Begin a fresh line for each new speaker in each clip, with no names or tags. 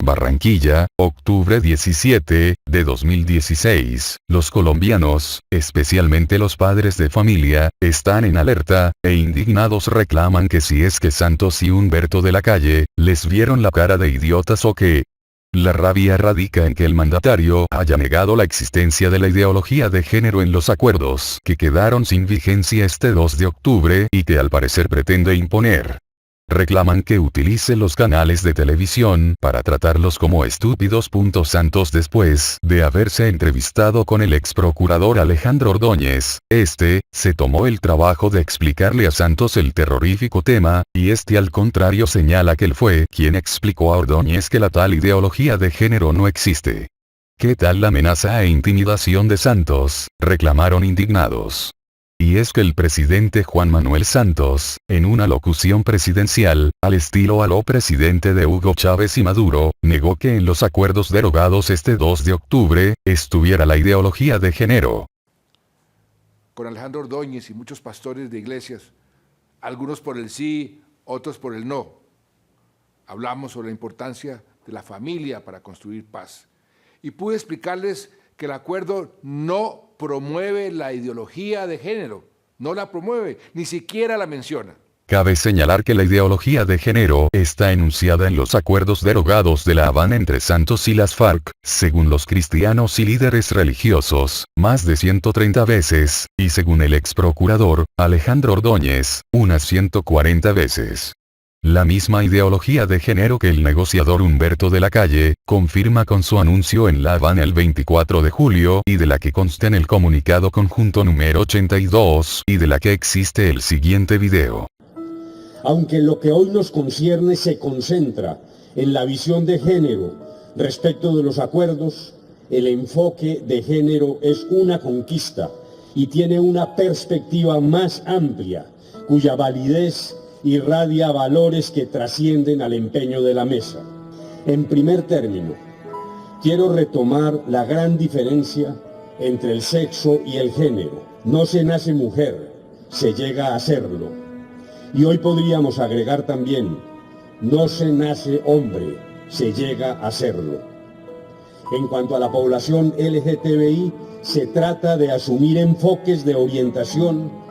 Barranquilla, octubre 17, de 2016, los colombianos, especialmente los padres de familia, están en alerta, e indignados reclaman que si es que Santos y Humberto de la Calle, les vieron la cara de idiotas o qué. La rabia radica en que el mandatario haya negado la existencia de la ideología de género en los acuerdos que quedaron sin vigencia este 2 de octubre y que al parecer pretende imponer. Reclaman que utilice los canales de televisión para tratarlos como estúpidos. Santos, después de haberse entrevistado con el ex procurador Alejandro Ordóñez, se tomó el trabajo de explicarle a Santos el terrorífico tema, y al contrario señala que él fue quien explicó a Ordóñez que la tal ideología de género no existe. ¿Qué tal la amenaza e intimidación de Santos?, reclamaron indignados. Y es que el presidente Juan Manuel Santos, en una locución presidencial, al estilo a lo presidente de Hugo Chávez y Maduro, negó que en los acuerdos derogados este 2 de octubre, estuviera la ideología de género.
Con Alejandro Ordóñez y muchos pastores de iglesias, algunos por el sí, otros por el no. Hablamos sobre la importancia de la familia para construir paz. Y pude explicarles que el acuerdo no promueve la ideología de género, no la promueve, ni siquiera la menciona.
Cabe señalar que la ideología de género está enunciada en los acuerdos derogados de La Habana entre Santos y las FARC, según los cristianos y líderes religiosos, más de 130 veces, y según el ex procurador, Alejandro Ordóñez, unas 140 veces. La misma ideología de género que el negociador Humberto de la Calle confirma con su anuncio en La Habana el 24 de julio y de la que consta en el comunicado conjunto número 82 y de la que existe el siguiente video.
Aunque lo que hoy nos concierne se concentra en la visión de género respecto de los acuerdos, el enfoque de género es una conquista y tiene una perspectiva más amplia, cuya validez irradia valores que trascienden al empeño de la mesa. En primer término, quiero retomar la gran diferencia entre el sexo y el género. No se nace mujer, se llega a serlo. Y hoy podríamos agregar también, no se nace hombre, se llega a serlo. En cuanto a la población LGTBI, se trata de asumir enfoques de orientación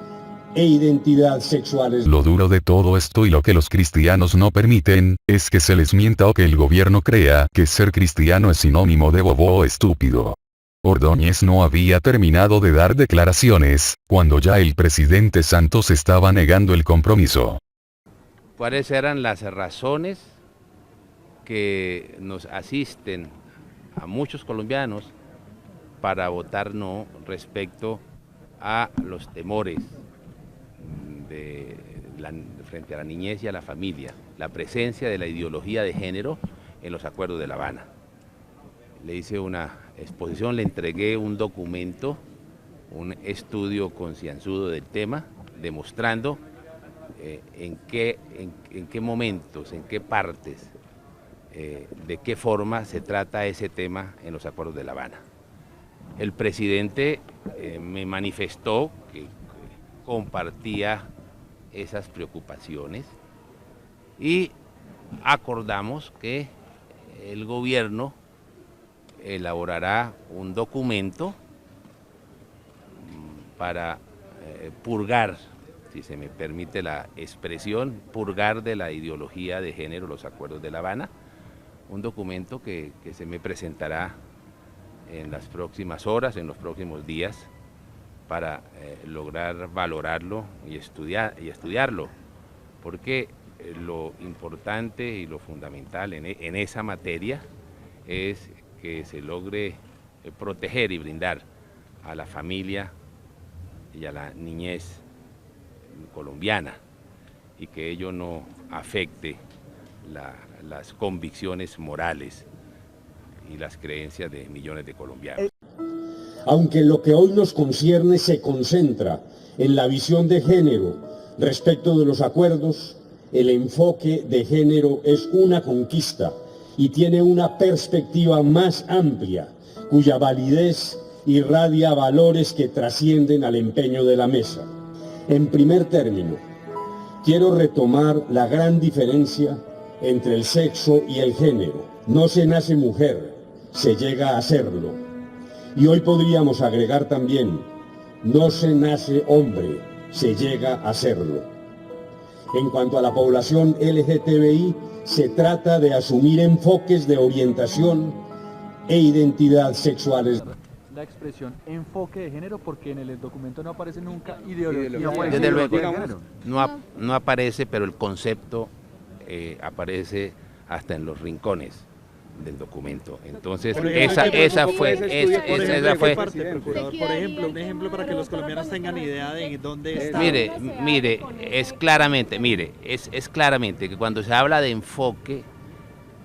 e identidad sexuales.
Lo duro de todo esto y lo que los cristianos no permiten, es que se les mienta o que el gobierno crea que ser cristiano es sinónimo de bobo o estúpido. Ordóñez no había terminado de dar declaraciones, cuando ya el presidente Santos estaba negando el compromiso.
¿Cuáles eran las razones que nos asisten a muchos colombianos para votar no respecto a los temores frente a la niñez y a la familia, la presencia de la ideología de género en los acuerdos de La Habana? Le hice una exposición, le entregué un documento, un estudio concienzudo del tema, demostrando en qué momentos, en qué partes, de qué forma se trata ese tema en los acuerdos de La Habana. El presidente me manifestó que compartía esas preocupaciones y acordamos que el gobierno elaborará un documento para purgar, si se me permite la expresión, purgar de la ideología de género los acuerdos de La Habana, un documento que se me presentará en las próximas horas, en los próximos días, para lograr valorarlo y estudiarlo, porque lo importante y lo fundamental en esa materia es que se logre proteger y brindar a la familia y a la niñez colombiana, y que ello no afecte las convicciones morales y las creencias de millones de colombianos.
Aunque lo que hoy nos concierne se concentra en la visión de género respecto de los acuerdos, el enfoque de género es una conquista y tiene una perspectiva más amplia, cuya validez irradia valores que trascienden al empeño de la mesa. En primer término, quiero retomar la gran diferencia entre el sexo y el género. No se nace mujer, se llega a serlo. Y hoy podríamos agregar también, no se nace hombre, se llega a serlo. En cuanto a la población LGTBI, se trata de asumir enfoques de orientación e identidad sexuales.
La expresión enfoque de género, porque en el documento no aparece nunca ideología.
Desde luego, no aparece, pero el concepto aparece hasta en los rincones del documento. Entonces, esa fue.
Por ejemplo, un ejemplo para que los colombianos tengan idea de dónde está.
Mire, es claramente que cuando se habla de enfoque,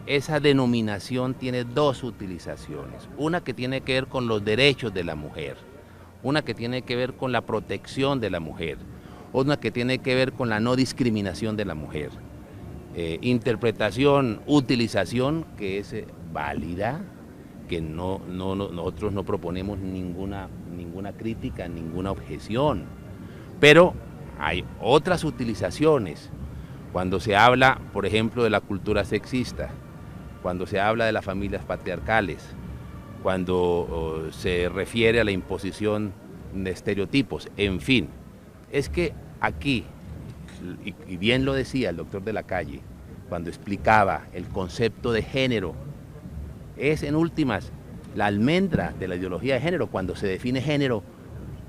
esa denominación tiene dos utilizaciones. Una que tiene que ver con los derechos de la mujer, una que tiene que ver con la protección de la mujer, una que tiene que ver con la no discriminación de la mujer. Interpretación, utilización que es válida, que nosotros no proponemos ninguna crítica, ninguna objeción, pero hay otras utilizaciones. Cuando se habla, por ejemplo, de la cultura sexista, cuando se habla de las familias patriarcales, cuando se refiere a la imposición de estereotipos, en fin, es que aquí, y bien lo decía el doctor de la Calle, cuando explicaba el concepto de género, es en últimas la almendra de la ideología de género, cuando se define género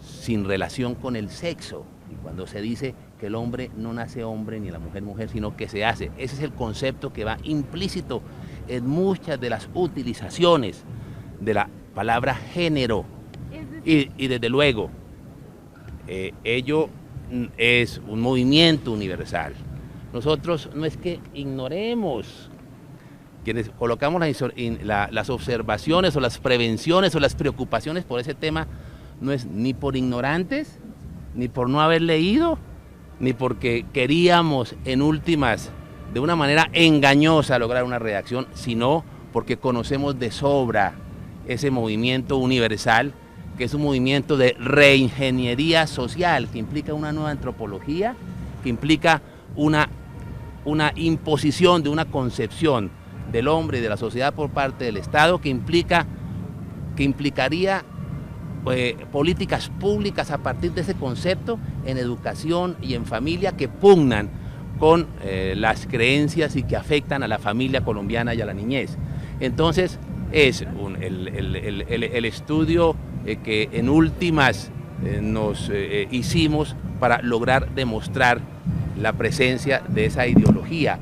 sin relación con el sexo, y cuando se dice que el hombre no nace hombre ni la mujer mujer, sino que se hace. Ese es el concepto que va implícito en muchas de las utilizaciones de la palabra género. Y desde luego, ello es un movimiento universal. Nosotros no es que ignoremos, quienes colocamos las observaciones o las prevenciones o las preocupaciones por ese tema, no es ni por ignorantes, ni por no haber leído, ni porque queríamos en últimas, de una manera engañosa, lograr una redacción, sino porque conocemos de sobra ese movimiento universal, que es un movimiento de reingeniería social, que implica una nueva antropología, que implica una imposición de una concepción del hombre y de la sociedad por parte del Estado, que implicaría políticas públicas a partir de ese concepto en educación y en familia que pugnan con las creencias y que afectan a la familia colombiana y a la niñez. Entonces es el estudio que en últimas nos hicimos para lograr demostrar la presencia de esa ideología,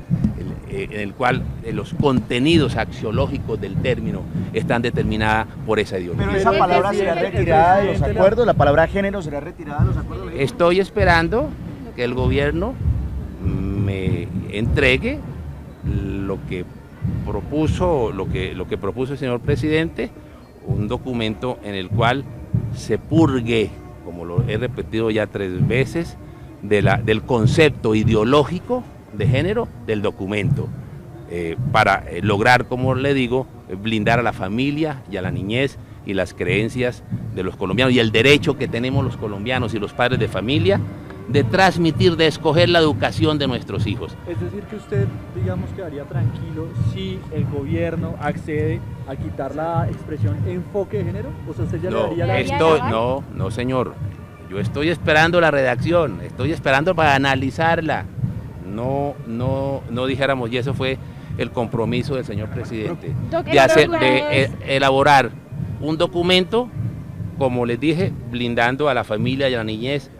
en el cual los contenidos axiológicos del término están determinadas por esa ideología.
Pero esa palabra será retirada de los acuerdos, la palabra género será retirada de los acuerdos.
Estoy esperando que el gobierno me entregue lo que propuso el señor presidente, un documento en el cual se purgue, como lo he repetido ya 3 veces, del concepto ideológico de género del documento, para lograr, como le digo, blindar a la familia y a la niñez y las creencias de los colombianos y el derecho que tenemos los colombianos y los padres de familia de transmitir, de escoger la educación de nuestros hijos.
Es decir, que usted, digamos, quedaría tranquilo si el gobierno accede a quitar la expresión enfoque de género, o sea, usted ya le daría la...
No, señor, yo estoy esperando la redacción, estoy esperando para analizarla, no dijéramos, y eso fue el compromiso del señor presidente, de elaborar un documento, como les dije, blindando a la familia y a la niñez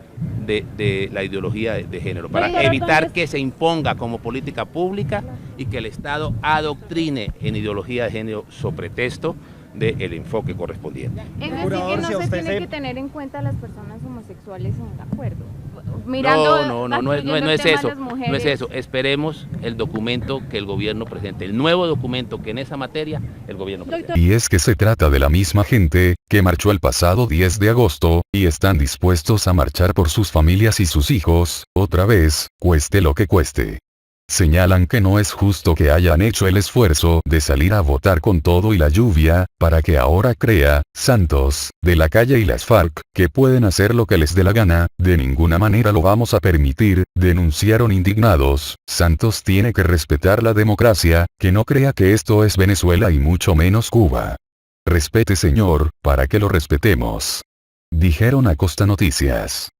de la ideología de género, para evitar que se imponga como política pública y que el Estado adoctrine en ideología de género sobre pretexto del enfoque correspondiente.
Es decir, que no se tiene que tener en cuenta a las personas homosexuales en el acuerdo. Mirando
no es eso, no es eso. Esperemos el documento que el gobierno presente, el nuevo documento que en esa materia el gobierno presente.
Y es que se trata de la misma gente que marchó el pasado 10 de agosto, y están dispuestos a marchar por sus familias y sus hijos, otra vez, cueste lo que cueste. Señalan que no es justo que hayan hecho el esfuerzo de salir a votar con todo y la lluvia, para que ahora crea, Santos, de la calle y las FARC, que pueden hacer lo que les dé la gana. De ninguna manera lo vamos a permitir, denunciaron indignados. Santos tiene que respetar la democracia, que no crea que esto es Venezuela y mucho menos Cuba. Respete, señor, para que lo respetemos. Dijeron a Costa Noticias.